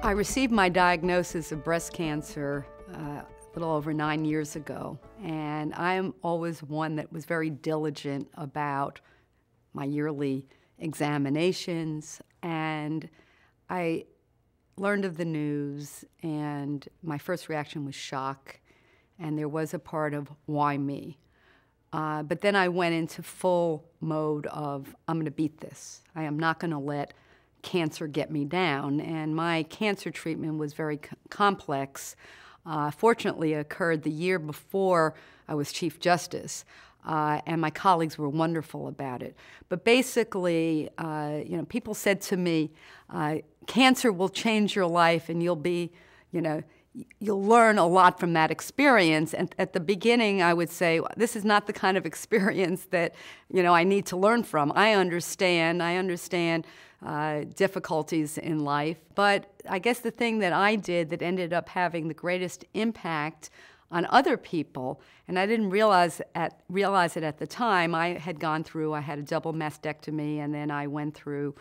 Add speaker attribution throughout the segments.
Speaker 1: I received my diagnosis of breast cancer a little over 9 years ago, and I'm always one that was very diligent about my yearly examinations, and I learned of the news, and my first reaction was shock, and there was a part of why me? But then I went into full mode of, I'm going to beat this. I am not going to let cancer get me down. And my cancer treatment was very complex. Fortunately, it occurred the year before I was Chief Justice, and my colleagues were wonderful about it. But basically, people said to me, cancer will change your life and you'll be, you'll learn a lot from that experience. And at the beginning, I would say, this is not the kind of experience that, I need to learn from. I understand difficulties in life. But I guess the thing that I did that ended up having the greatest impact on other people, and I didn't realize it at the time. I had I had a double mastectomy, and then I went through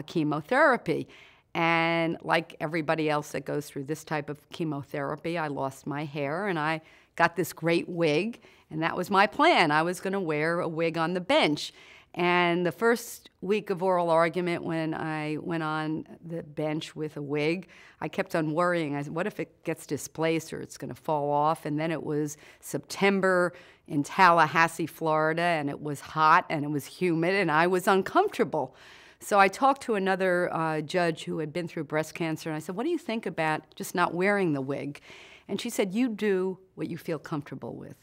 Speaker 1: chemotherapy. And like everybody else that goes through this type of chemotherapy, I lost my hair, and I got this great wig, and that was my plan. I was going to wear a wig on the bench. And the first week of oral argument, when I went on the bench with a wig, I kept on worrying. I said, what if it gets displaced or it's going to fall off? And then it was September in Tallahassee, Florida, and it was hot and it was humid, and I was uncomfortable. So I talked to another judge who had been through breast cancer, and I said, what do you think about just not wearing the wig? And she said, you do what you feel comfortable with.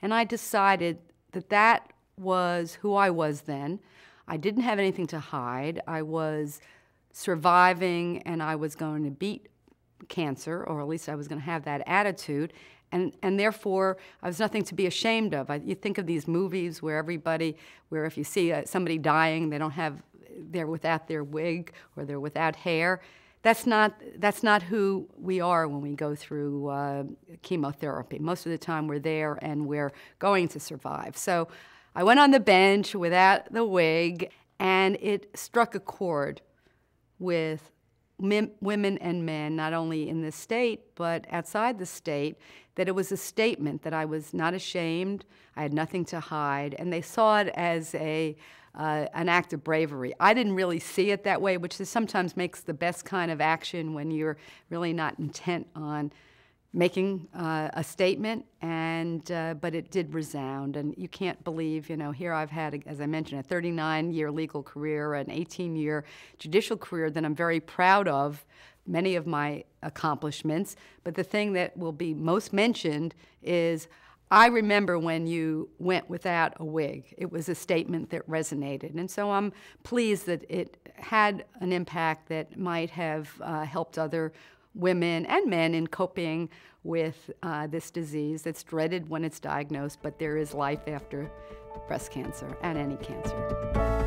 Speaker 1: And I decided that that was who I was then. I didn't have anything to hide. I was surviving, and I was going to beat cancer, or at least I was going to have that attitude. And therefore, I was nothing to be ashamed of. You think of these movies where if you see somebody dying, they're without their wig or they're without hair. That's not who we are when we go through chemotherapy. Most of the time we're there and we're going to survive. So I went on the bench without the wig, and it struck a chord with women and men, not only in this state but outside the state, that it was a statement that I was not ashamed, I had nothing to hide, and they saw it as an act of bravery. I didn't really see it that way, which sometimes makes the best kind of action when you're really not intent on making a statement, but it did resound, and you can't believe, here I've had, as I mentioned, a 39-year legal career, an 18-year judicial career that I'm very proud of, many of my accomplishments, but the thing that will be most mentioned is I remember when you went without a wig. It was a statement that resonated, and so I'm pleased that it had an impact that might have helped other women and men in coping with this disease that's dreaded when it's diagnosed, but there is life after breast cancer and any cancer.